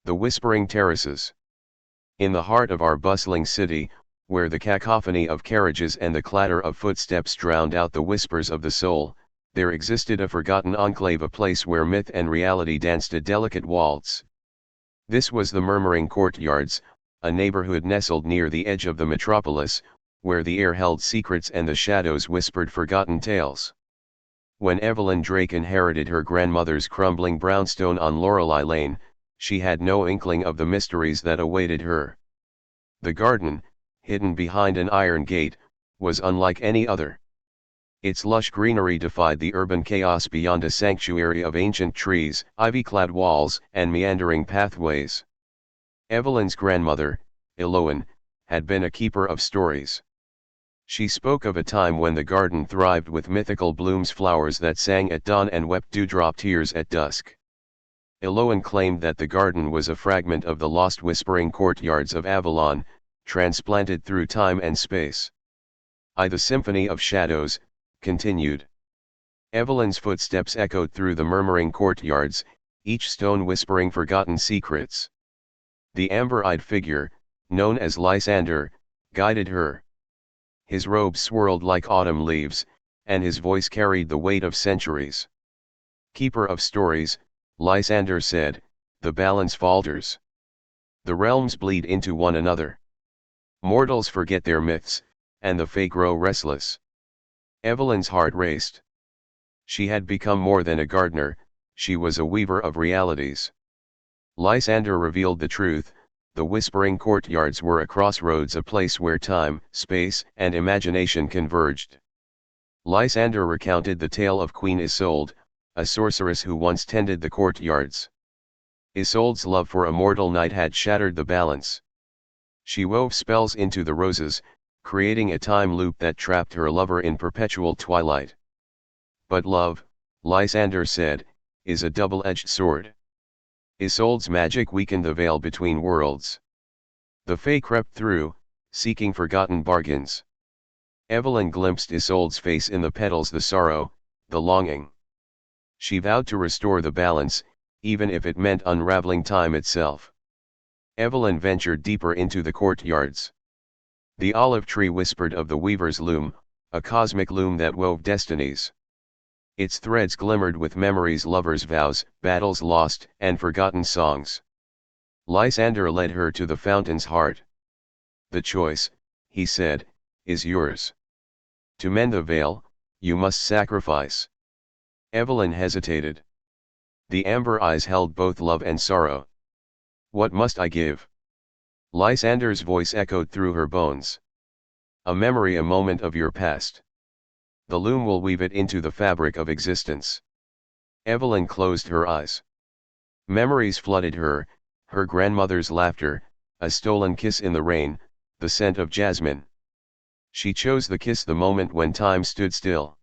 The Whispering Terraces. In the heart of our bustling city, where the cacophony of carriages and the clatter of footsteps drowned out the whispers of the soul, there existed a forgotten enclave, a place where myth and reality danced a delicate waltz. This was the Murmuring Courtyards, a neighborhood nestled near the edge of the metropolis, where the air held secrets and the shadows whispered forgotten tales. When Evelyn Drake inherited her grandmother's crumbling brownstone on Lorelei Lane, she had no inkling of the mysteries that awaited her. The garden, hidden behind an iron gate, was unlike any other. Its lush greenery defied the urban chaos beyond, a sanctuary of ancient trees, ivy-clad walls, and meandering pathways. Evelyn's grandmother, Elowen, had been a keeper of stories. She spoke of a time when the garden thrived with mythical blooms, flowers that sang at dawn and wept dewdrop tears at dusk. Elowen claimed that the garden was a fragment of the lost whispering courtyards of Avalon, transplanted through time and space. The symphony of shadows, continued. Evelyn's footsteps echoed through the murmuring courtyards, each stone whispering forgotten secrets. The amber-eyed figure, known as Lysander, guided her. His robes swirled like autumn leaves, and his voice carried the weight of centuries. Keeper of stories, Lysander said, the balance falters. The realms bleed into one another. Mortals forget their myths, and the fae grow restless. Evelyn's heart raced. She had become more than a gardener, she was a weaver of realities. Lysander revealed the truth. The whispering courtyards were a crossroads, a place where time, space, and imagination converged. Lysander recounted the tale of Queen Isolde, a sorceress who once tended the courtyards. Isolde's love for a mortal knight had shattered the balance. She wove spells into the roses, creating a time loop that trapped her lover in perpetual twilight. But love, Lysander said, is a double-edged sword. Isolde's magic weakened the veil between worlds. The fae crept through, seeking forgotten bargains. Evelyn glimpsed Isolde's face in the petals, the sorrow, the longing. She vowed to restore the balance, even if it meant unraveling time itself. Evelyn ventured deeper into the courtyards. The olive tree whispered of the weaver's loom, a cosmic loom that wove destinies. Its threads glimmered with memories, lovers' vows, battles lost, and forgotten songs. Lysander led her to the fountain's heart. The choice, he said, is yours. To mend the veil, you must sacrifice. Evelyn hesitated. The amber eyes held both love and sorrow. What must I give? Lysander's voice echoed through her bones. A memory, a moment of your past. The loom will weave it into the fabric of existence. Evelyn closed her eyes. Memories flooded her, her grandmother's laughter, a stolen kiss in the rain, the scent of jasmine. She chose the kiss the moment when time stood still.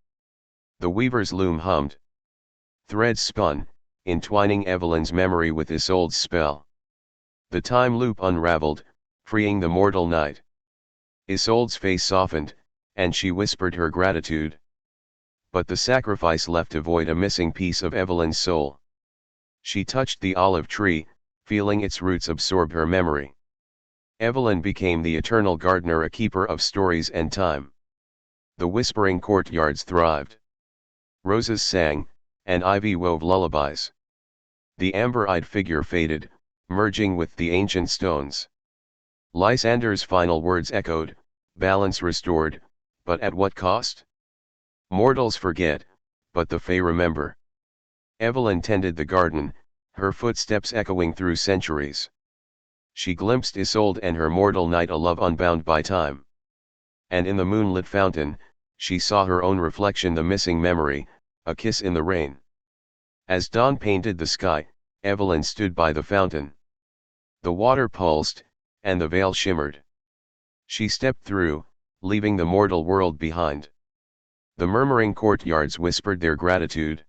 The weaver's loom hummed. Threads spun, entwining Evelyn's memory with Isolde's spell. The time loop unraveled, freeing the mortal knight. Isolde's face softened, and she whispered her gratitude. But the sacrifice left a void, a missing piece of Evelyn's soul. She touched the olive tree, feeling its roots absorb her memory. Evelyn became the eternal gardener, a keeper of stories and time. The whispering courtyards thrived. Roses sang, and ivy wove lullabies. The amber-eyed figure faded, merging with the ancient stones. Lysander's final words echoed, balance restored, but at what cost? Mortals forget, but the fae remember. Evelyn tended the garden, her footsteps echoing through centuries. She glimpsed Isolde and her mortal knight, a love unbound by time. And in the moonlit fountain, she saw her own reflection, the missing memory, a kiss in the rain. As dawn painted the sky, Evelyn stood by the fountain. The water pulsed, and the veil shimmered. She stepped through, leaving the mortal world behind. The murmuring courtyards whispered their gratitude.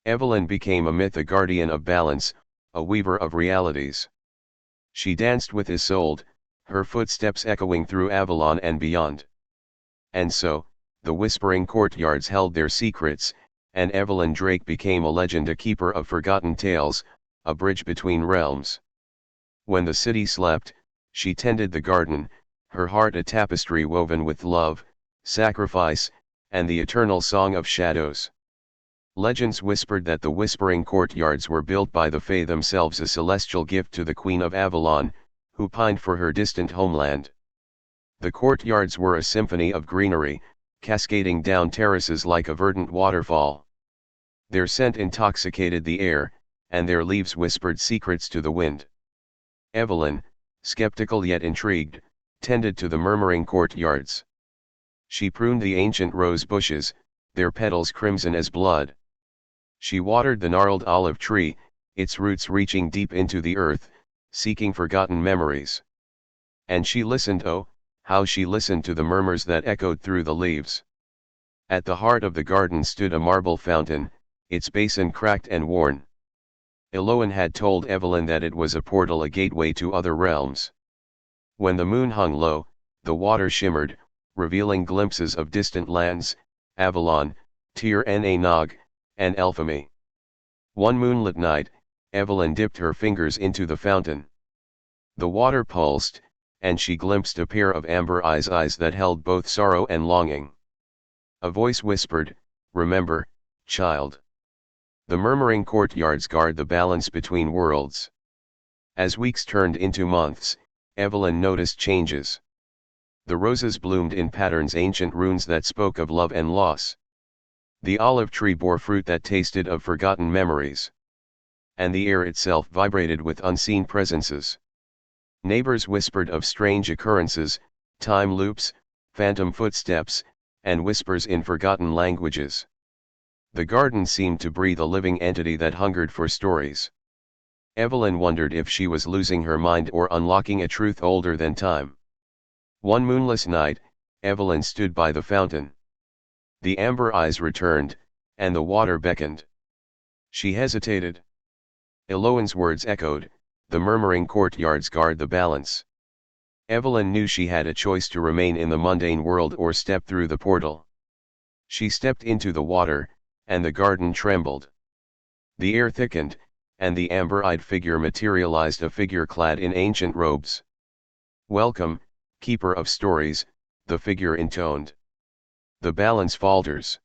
Evelyn became a myth, a guardian of balance, a weaver of realities. She danced with Isolde, her footsteps echoing through Avalon and beyond. And so, the whispering courtyards held their secrets, and Evelyn Drake became a legend, a keeper of forgotten tales, a bridge between realms. When the city slept, she tended the garden, her heart a tapestry woven with love, sacrifice, and the eternal song of shadows. Legends whispered that the whispering courtyards were built by the Fae themselves, a celestial gift to the Queen of Avalon, who pined for her distant homeland. The courtyards were a symphony of greenery, cascading down terraces like a verdant waterfall. Their scent intoxicated the air, and their leaves whispered secrets to the wind. Evelyn, skeptical yet intrigued, tended to the murmuring courtyards. She pruned the ancient rose bushes, their petals crimson as blood. She watered the gnarled olive tree, its roots reaching deep into the earth, seeking forgotten memories. And she listened, oh, how she listened to the murmurs that echoed through the leaves. At the heart of the garden stood a marble fountain, its basin cracked and worn. Eloan had told Evelyn that it was a portal, a gateway to other realms. When the moon hung low, the water shimmered, revealing glimpses of distant lands, Avalon, Tir na Nog, and Elfamy. One moonlit night, Evelyn dipped her fingers into the fountain. The water pulsed, and she glimpsed a pair of amber eyes that held both sorrow and longing. A voice whispered, "Remember, child. The murmuring courtyards guard the balance between worlds." As weeks turned into months, Evelyn noticed changes. The roses bloomed in patterns, ancient runes that spoke of love and loss. The olive tree bore fruit that tasted of forgotten memories. And the air itself vibrated with unseen presences. Neighbors whispered of strange occurrences, time loops, phantom footsteps, and whispers in forgotten languages. The garden seemed to breathe, a living entity that hungered for stories. Evelyn wondered if she was losing her mind or unlocking a truth older than time. One moonless night, Evelyn stood by the fountain. The amber eyes returned, and the water beckoned. She hesitated. Eloan's words echoed, "The murmuring courtyards guard the balance." Evelyn knew she had a choice to remain in the mundane world or step through the portal. She stepped into the water, and the garden trembled. The air thickened, and the amber-eyed figure materialized, a figure clad in ancient robes. "Welcome, keeper of stories," the figure intoned. "The balance falters.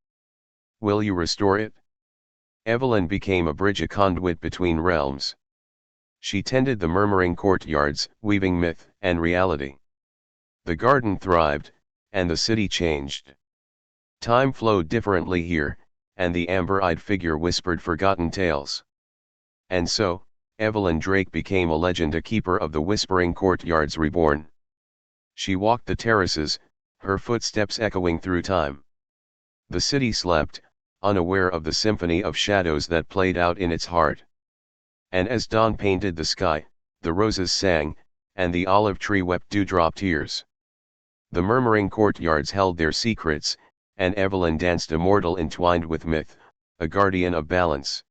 Will you restore it?" Evelyn became a bridge, a conduit between realms. She tended the murmuring courtyards, weaving myth and reality. The garden thrived, and the city changed. Time flowed differently here, and the amber-eyed figure whispered forgotten tales. And so, Evelyn Drake became a legend, a keeper of the whispering courtyards reborn. She walked the terraces, her footsteps echoing through time. The city slept, unaware of the symphony of shadows that played out in its heart. And as dawn painted the sky, the roses sang, and the olive tree wept dewdrop tears. The murmuring courtyards held their secrets, and Evelyn danced, immortal, entwined with myth, a guardian of balance.